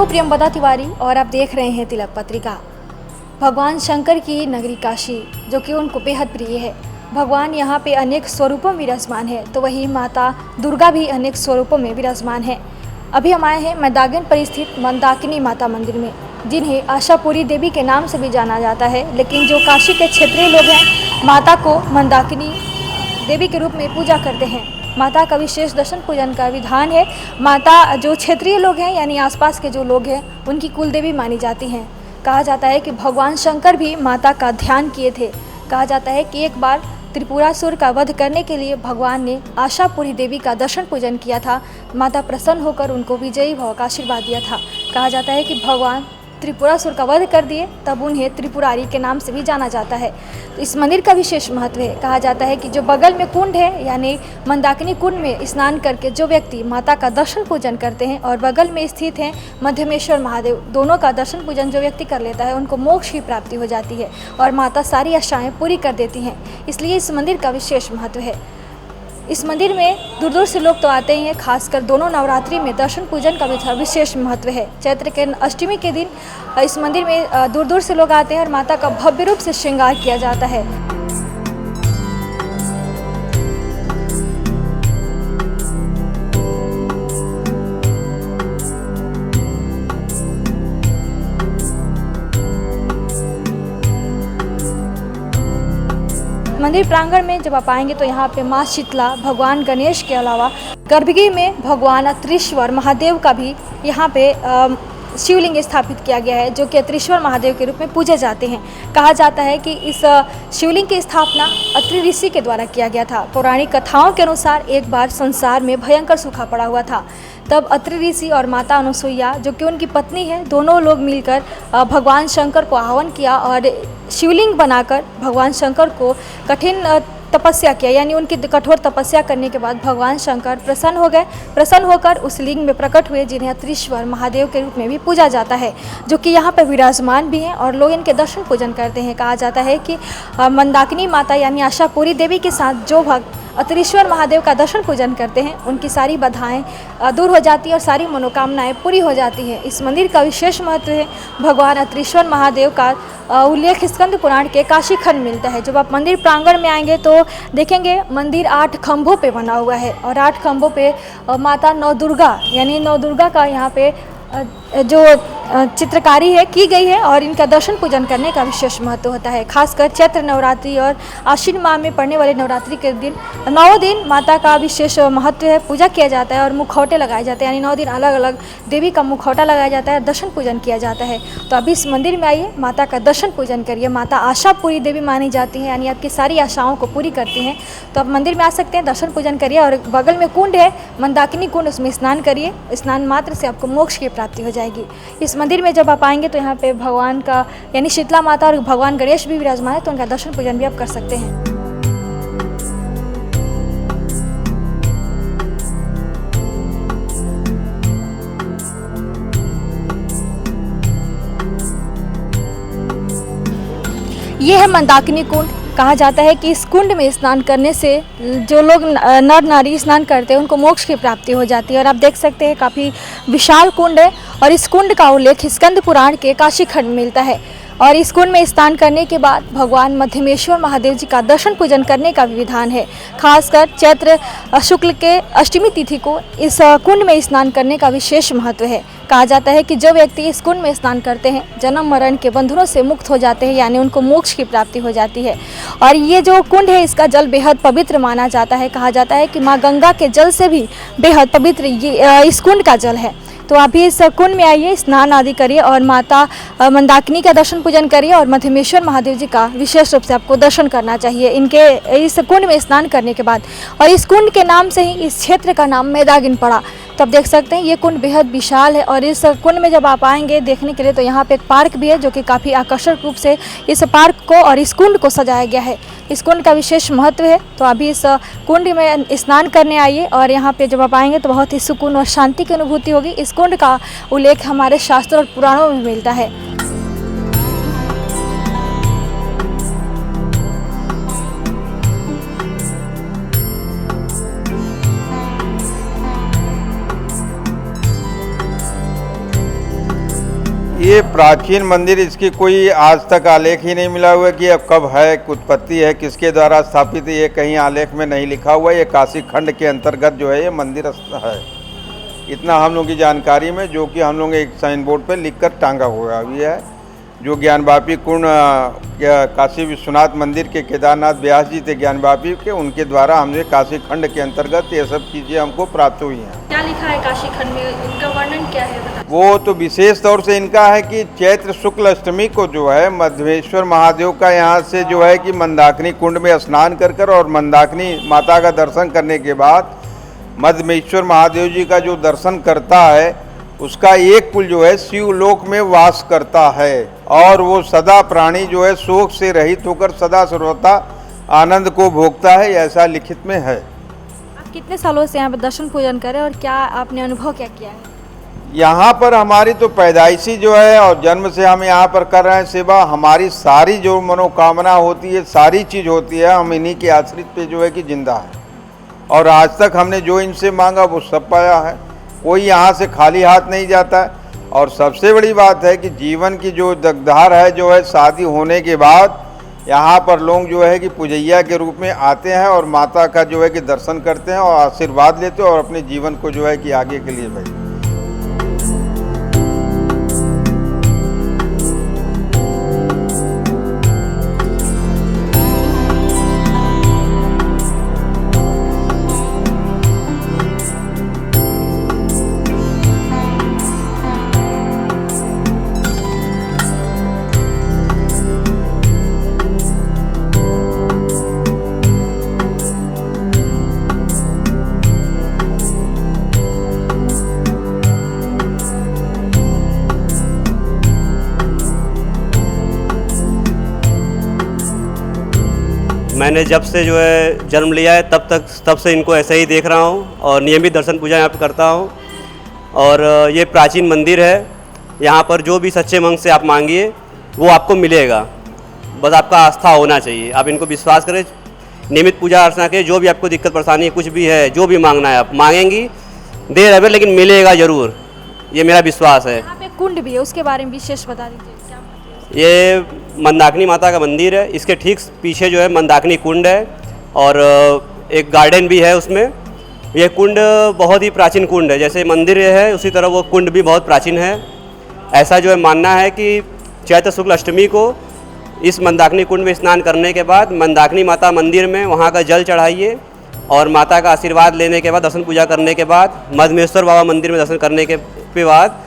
प्रियंवदा तिवारी और आप देख रहे हैं तिलक पत्रिका। भगवान शंकर की नगरी काशी जो कि उनको बेहद प्रिय है। भगवान यहाँ पे अनेक स्वरूपों में विराजमान है, तो वही माता दुर्गा भी अनेक स्वरूपों में विराजमान है। अभी हम आए हैं मंदाकिनी परिस्थित मंदाकिनी माता मंदिर में, जिन्हें आशापुरी देवी के नाम से भी जाना जाता है। लेकिन जो काशी के क्षेत्रीय लोग हैं, माता को मंदाकिनी देवी के रूप में पूजा करते हैं। माता का विशेष दर्शन पूजन का विधान है। माता जो क्षेत्रीय लोग हैं यानी आसपास के जो लोग हैं, उनकी कुल देवी मानी जाती हैं। कहा जाता है कि भगवान शंकर भी माता का ध्यान किए थे। कहा जाता है कि एक बार त्रिपुरासुर का वध करने के लिए भगवान ने आशापुरी देवी का दर्शन पूजन किया था। माता प्रसन्न होकर उनको विजयी भव का आशीर्वाद दिया था। कहा जाता है कि भगवान त्रिपुरासुर का वध कर दिए, तब उन्हें त्रिपुरारी के नाम से भी जाना जाता है। तो इस मंदिर का विशेष महत्व है। कहा जाता है कि जो बगल में कुंड है यानी मंदाकिनी कुंड में स्नान करके जो व्यक्ति माता का दर्शन पूजन करते हैं, और बगल में स्थित हैं मध्यमेश्वर महादेव, दोनों का दर्शन पूजन जो व्यक्ति कर लेता है उनको मोक्ष की प्राप्ति हो जाती है और माता सारी आशाएं पूरी कर देती हैं। इसलिए इस मंदिर का विशेष महत्व है। इस मंदिर में दूर दूर से लोग तो आते ही हैं। खासकर दोनों नवरात्रि में दर्शन पूजन का भी विशेष महत्व है। चैत्र के अष्टमी के दिन इस मंदिर में दूर दूर से लोग आते हैं और माता का भव्य रूप से श्रृंगार किया जाता है। मंदिर प्रांगण में जब आप आएंगे तो यहाँ पे माँ शीतला, भगवान गणेश के अलावा गर्भगृह में भगवान अत्रीश्वर महादेव का भी यहाँ पे शिवलिंग स्थापित किया गया है, जो कि अत्रीश्वर महादेव के रूप में पूजे जाते हैं। कहा जाता है कि इस शिवलिंग की स्थापना अत्रि ऋषि के द्वारा किया गया था। पौराणिक कथाओं के अनुसार एक बार संसार में भयंकर सूखा पड़ा हुआ था। तब अत्रि ऋषि और माता अनुसुईया जो कि उनकी पत्नी है, दोनों लोग मिलकर भगवान शंकर को आह्वान किया और शिवलिंग बनाकर भगवान शंकर को कठिन तपस्या किया। यानी उनकी कठोर तपस्या करने के बाद भगवान शंकर प्रसन्न हो गए। प्रसन्न होकर उस लिंग में प्रकट हुए, जिन्हें अत्रीश्वर महादेव के रूप में भी पूजा जाता है, जो कि यहाँ पर विराजमान भी हैं और लोग इनके दर्शन पूजन करते हैं। कहा जाता है कि मंदाकिनी माता यानी आशापुरी देवी के साथ जो भक्त अत्रीश्वर महादेव का दर्शन पूजन करते हैं, उनकी सारी बाधाएं दूर हो जाती है और सारी मनोकामनाएं पूरी हो जाती हैं। इस मंदिर का विशेष महत्व है। भगवान अत्रीश्वर महादेव का उल्लेख स्कंद पुराण के काशी खंड मिलता है। जब आप मंदिर प्रांगण में आएंगे तो देखेंगे मंदिर 8 खंभों पे बना हुआ है और 8 खंभों पे माता नौ दुर्गा यानी नौ दुर्गा का यहाँ पे जो चित्रकारी है की गई है और इनका दर्शन पूजन करने का विशेष महत्व होता है। खासकर चैत्र नवरात्रि और आश्विन माह में पड़ने वाले नवरात्रि के दिन 9 दिन माता का विशेष महत्व है। पूजा किया जाता है और मुखौटे लगाए जाते हैं, यानी 9 दिन अलग अलग देवी का मुखौटा लगाया जाता है, दर्शन पूजन किया जाता है। तो अभी इस मंदिर में आइए, माता का दर्शन पूजन करिए। माता आशापुरी देवी मानी जाती है, यानी आपकी सारी आशाओं को पूरी करती हैं। तो आप मंदिर में आ सकते हैं, दर्शन पूजन करिए और बगल में कुंड है मंदाकिनी कुंड, उसमें स्नान करिए। स्नान मात्र से आपको मोक्ष की प्राप्ति हो जाएगी। इस मंदिर में जब आप आएंगे तो यहाँ पे भगवान का यानी शीतला माता और भगवान गणेश भी विराजमान है, तो उनका दर्शन पूजन भी आप कर सकते हैं। ये है मंदाकिनी कुंड। कहा जाता है कि इस कुंड में स्नान करने से जो लोग नर नारी स्नान करते हैं उनको मोक्ष की प्राप्ति हो जाती है। और आप देख सकते हैं काफ़ी विशाल कुंड है और इस कुंड का उल्लेख स्कंद पुराण के काशी खंड में मिलता है। और इस कुंड में स्नान करने के बाद भगवान मध्यमेश्वर महादेव जी का दर्शन पूजन करने का भी विधान है। खासकर चैत्र शुक्ल के अष्टमी तिथि को इस कुंड में स्नान करने का विशेष महत्व है। कहा जाता है कि जो व्यक्ति इस कुंड में स्नान करते हैं जन्म मरण के बंधनों से मुक्त हो जाते हैं, यानी उनको मोक्ष की प्राप्ति हो जाती है। और ये जो कुंड है इसका जल बेहद पवित्र माना जाता है। कहा जाता है कि माँ गंगा के जल से भी बेहद पवित्र ये इस कुंड का जल है। तो आप भी इस कुंड में आइए, स्नान आदि करिए और माता मंदाकिनी का दर्शन पूजन करिए और मध्यमेश्वर महादेव जी का विशेष रूप से आपको दर्शन करना चाहिए इनके इस कुंड में स्नान करने के बाद। और इस कुंड के नाम से ही इस क्षेत्र का नाम मैदागिन पड़ा। तो आप देख सकते हैं ये कुंड बेहद विशाल है और इस कुंड में जब आप आएंगे देखने के लिए तो यहाँ पे एक पार्क भी है, जो कि काफ़ी आकर्षक रूप से इस पार्क को और इस कुंड को सजाया गया है। इस कुंड का विशेष महत्व है। तो अभी इस कुंड में स्नान करने आइए और यहाँ पे जब आप आएंगे तो बहुत ही सुकून और शांति की अनुभूति होगी। इस कुंड का उल्लेख हमारे शास्त्र और पुराणों में मिलता है। ये प्राचीन मंदिर, इसकी कोई आज तक आलेख ही नहीं मिला हुआ है कि अब कब है, उत्पत्ति है, किसके द्वारा स्थापित है, ये कहीं आलेख में नहीं लिखा हुआ है। ये काशी खंड के अंतर्गत जो है ये मंदिर है, इतना हम लोगों की जानकारी में, जो कि हम लोग एक साइन बोर्ड पर लिख कर टांगा हुआ भी है। जो ज्ञानवापी कुंड काशी विश्वनाथ मंदिर के केदारनाथ व्यास जी थे ज्ञानवापी के, उनके द्वारा हमने काशी खंड के अंतर्गत ये सब चीज़ें हमको प्राप्त हुई हैं। क्या लिखा है काशी खंड में, इनका वर्णन क्या है बताइए। वो तो विशेष तौर से इनका है कि चैत्र शुक्ल अष्टमी को जो है मध्वेश्वर महादेव का यहाँ से जो है कि मंदाकिनी कुंड में स्नान कर और मंदाकिनी माता का दर्शन करने के बाद मध्वेश्वर महादेव जी का जो दर्शन करता है, उसका एक कुल जो है शिवलोक में वास करता है और वो सदा प्राणी जो है शोक से रहित होकर सदा सर्वथा आनंद को भोगता है, ऐसा लिखित में है। आप कितने सालों से यहाँ पर दर्शन पूजन करें और क्या आपने अनुभव क्या किया है? यहाँ पर हमारी तो पैदाइशी जो है और जन्म से हम यहाँ पर कर रहे हैं सेवा। हमारी सारी जो मनोकामना होती है, सारी चीज़ होती है, हम इन्हीं के आश्रित पे जो है कि जिंदा है और आज तक हमने जो इनसे मांगा वो सब पाया है। कोई यहाँ से खाली हाथ नहीं जाता है। और सबसे बड़ी बात है कि जीवन की जो दगधार है जो है, शादी होने के बाद यहाँ पर लोग जो है कि पूजैया के रूप में आते हैं और माता का जो है कि दर्शन करते हैं और आशीर्वाद लेते हैं और अपने जीवन को जो है कि आगे के लिए बढ़ाते हैं। मैंने जब से जो है जन्म लिया है तब से इनको ऐसे ही देख रहा हूँ और नियमित दर्शन पूजा यहाँ पे करता हूँ। और ये प्राचीन मंदिर है, यहाँ पर जो भी सच्चे मन से आप मांगिए वो आपको मिलेगा, बस आपका आस्था होना चाहिए। आप इनको विश्वास करें, नियमित पूजा अर्चना करें, जो भी आपको दिक्कत परेशानी कुछ भी है, जो भी मांगना है आप मांगेंगी, देर है लेकिन मिलेगा ज़रूर, ये मेरा विश्वास है। यहाँ पे कुंड भी है, उसके बारे में विशेष बता दीजिए। ये मंदाकिनी माता का मंदिर है, इसके ठीक पीछे जो है मंदाकिनी कुंड है और एक गार्डन भी है उसमें। ये कुंड बहुत ही प्राचीन कुंड है, जैसे मंदिर है उसी तरह वो कुंड भी बहुत प्राचीन है। ऐसा जो है मानना है कि चैत्र शुक्ल अष्टमी को इस मंदाकिनी कुंड में स्नान करने के बाद मंदाकिनी माता मंदिर में वहाँ का जल चढ़ाइए और माता का आशीर्वाद लेने के बाद, दर्शन पूजा करने के बाद, मधमेश्वर बाबा मंदिर में दर्शन करने के बाद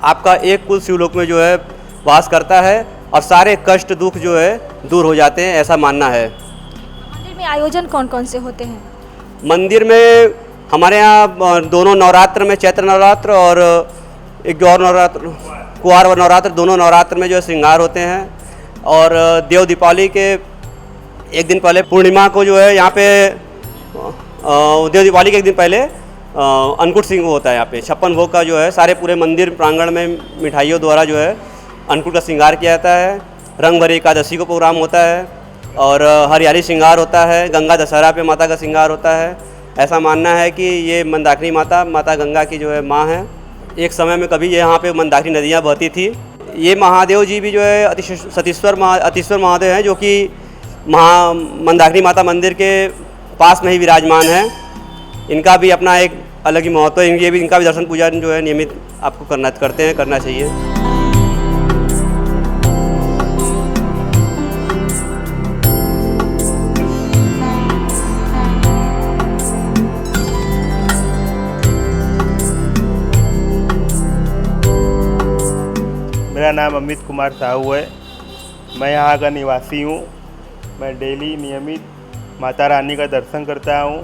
आपका एक कुल शिवलोक में जो है वास करता है और सारे कष्ट दुख जो है दूर हो जाते हैं, ऐसा मानना है। मंदिर में आयोजन कौन कौन से होते हैं? मंदिर में हमारे यहाँ दोनों नवरात्र में, चैत्र नवरात्र और एक जो और नवरात्र कुआर व नवरात्र, दोनों नवरात्र में जो है श्रृंगार होते हैं। और देव दीपावली के एक दिन पहले पूर्णिमा को जो है यहाँ पे देव दीपावली के एक दिन पहले अन्नकूट सिंह होता है। यहाँ पे 56 भोग का जो है सारे पूरे मंदिर प्रांगण में मिठाइयों द्वारा जो है अन्नकूट का श्रृंगार किया जाता है। रंग भरी एकादशी को प्रोग्राम होता है और हरियाली श्रृंगार होता है। गंगा दशहरा पे माता का श्रृंगार होता है। ऐसा मानना है कि ये मंदाकिनी माता गंगा की जो है माँ है। एक समय में कभी यहाँ पे मंदाकिनी नदियाँ बहती थी। ये महादेव जी भी जो है अतीश्वर महादेव हैं, जो कि मंदाकिनी माता मंदिर के पास में ही विराजमान है। इनका भी अपना एक अलग ही महत्व है। ये भी इनका भी दर्शन पूजा जो है नियमित आपको करना चाहिए। मेरा नाम अमित कुमार साहू है। मैं यहाँ का निवासी हूँ। मैं डेली नियमित माता रानी का दर्शन करता हूँ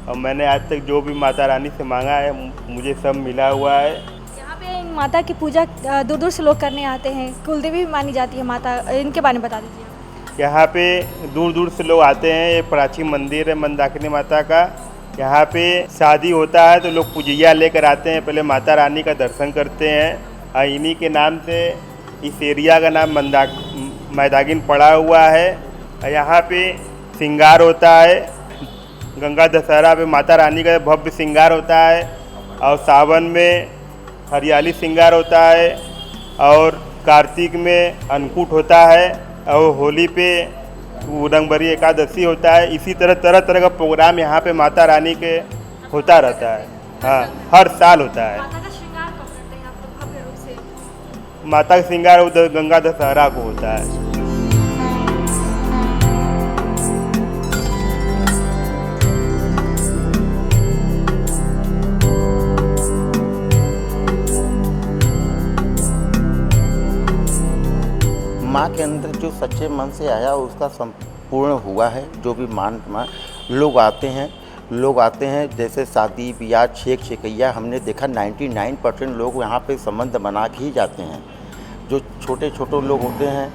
और मैंने आज तक जो भी माता रानी से मांगा है मुझे सब मिला हुआ है। यहाँ पे माता की पूजा दूर दूर से लोग करने आते हैं, कुलदेवी भी मानी जाती है माता, इनके बारे में बता दीजिए। यहाँ पे दूर दूर से लोग आते हैं। ये प्राचीन मंदिर है मंदाकिनी माता का। यहाँ पे शादी होता है तो लोग पूजैया लेकर आते हैं, पहले माता रानी का दर्शन करते हैं और इन्हीं के नाम से इस एरिया का नाम मैदागिन पड़ा हुआ है। यहाँ पे श्रृंगार होता है। गंगा दशहरा पे माता रानी का भव्य श्रृंगार होता है और सावन में हरियाली श्रृंगार होता है। और कार्तिक में अन्नकूट होता है और होली पे रंगभरी एकादशी होता है। इसी तरह तरह तरह का प्रोग्राम यहाँ पे माता रानी के होता रहता है। हाँ, हर साल होता है। माता का श्रृंगार कब करते हैं आप लोग भव्य रूप से? माता का श्रृंगार उधर गंगा दशहरा को होता है। माँ के अंदर जो सच्चे मन से आया उसका संपूर्ण हुआ है। जो भी मान लोग आते हैं जैसे शादी ब्याह छेक छेकैया हमने देखा 99% लोग यहाँ पे संबंध बना के ही जाते हैं। जो छोटे छोटे लोग होते हैं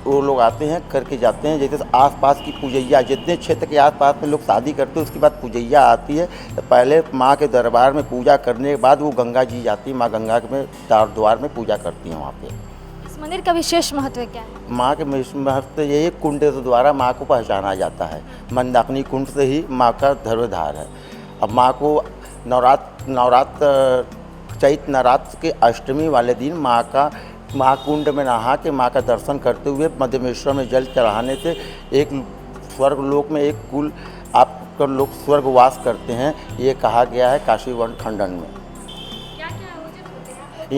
वो लोग आते हैं करके जाते हैं। जैसे आसपास की पूजैया जितने क्षेत्र के आसपास में लोग शादी करते हैं उसके बाद पूजैया आती है तो पहले माँ के दरबार में पूजा करने के बाद वो गंगा जी जाती है। माँ गंगा में द्वार में पूजा करती हैं वहाँ पे। इस मंदिर का विशेष महत्व क्या है? माँ के महत्व यही कुंड द्वारा माँ को पहचाना जाता है। मंदाकिनी कुंड से ही माँ का धर्मधार है। अब माँ को नवरात्र चैत्र नवरात्र के अष्टमी वाले दिन माँ कुंड में नहा के माँ का दर्शन करते हुए मध्यमेश्वर में जल चढ़ाने से एक स्वर्ग लोक में एक कुल आपका लोग स्वर्गवास करते हैं। ये कहा गया है काशी वन खंडन में। क्या क्या आयोजन होते हैं?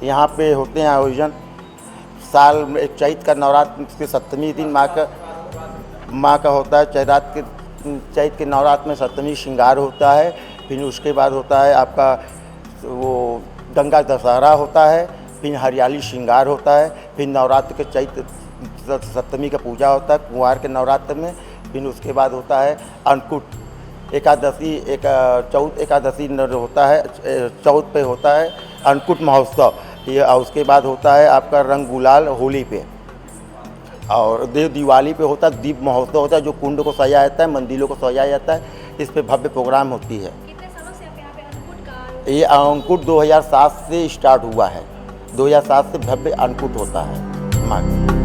यहाँ पे होते हैं आयोजन साल में एक चैत्र का नवरात्र के सप्तमी दिन माँ का होता है। चैत्र के नवरात्र में सप्तमी श्रृंगार होता है। फिर उसके बाद होता है आपका वो गंगा दशहरा होता है। फिर हरियाली श्रृंगार होता है। फिर नवरात्र के चैत्र सप्तमी का पूजा होता है कुंवार के नवरात्र में। फिर उसके बाद होता है अन्नकूट एकादशी चौथ एकादशी होता है। चौथ पे होता है अन्नकूट महोत्सव। ये उसके बाद होता है आपका रंग गुलाल होली पे। और दिवाली पे होता है दीप महोत्सव होता है जो कुंड को सजाया जाता है मंदिरों को सजाया जाता है। इस पे भव्य प्रोग्राम होती है। कितने सालों से आप यहाँ पे अन्नकूट का? ये अन्नकूट 2007 से स्टार्ट हुआ है। 2007 से भव्य अन्नकूट होता है माँ का।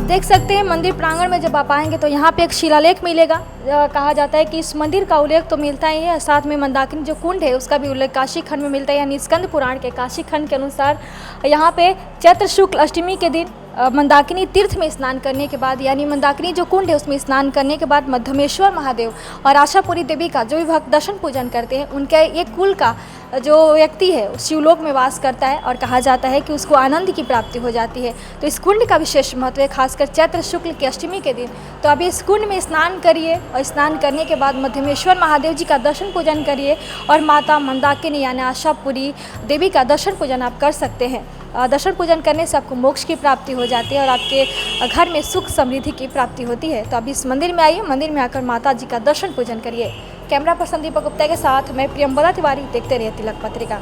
देख सकते हैं मंदिर प्रांगण में जब आप आएंगे तो यहाँ पे एक शिलालेख मिलेगा। कहा जाता है कि इस मंदिर का उल्लेख तो मिलता ही है, साथ में मंदाकिनी जो कुंड है उसका भी उल्लेख काशी खंड में मिलता है। यानी स्कंद पुराण के काशी खंड के अनुसार यहाँ पे चैत्र शुक्ल अष्टमी के दिन मंदाकिनी तीर्थ में स्नान करने के बाद, यानी मंदाकिनी जो कुंड है उसमें स्नान करने के बाद मध्यमेश्वर महादेव और आशापुरी देवी का जो भी भक्त दर्शन पूजन करते हैं उनके एक कुल का जो व्यक्ति है शिवलोक में वास करता है और कहा जाता है कि उसको आनंद की प्राप्ति हो जाती है। तो इस कुंड का विशेष महत्व है, खासकर चैत्र शुक्ल की अष्टमी के दिन। तो अभी इस कुंड में स्नान करिए और स्नान करने के बाद मध्यमेश्वर महादेव जी का दर्शन पूजन करिए और माता मंदाकिनी यानी आशापुरी देवी का दर्शन पूजन आप कर सकते हैं। दर्शन पूजन करने से आपको मोक्ष की प्राप्ति हो जाती है और आपके घर में सुख समृद्धि की प्राप्ति होती है। तो अभी इस मंदिर में आइए, मंदिर में आकर माता जी का दर्शन पूजन करिए। कैमरा पर्सन दीपक गुप्ता के साथ मैं प्रियंवदा तिवारी, देखते रहिए तिलक पत्रिका।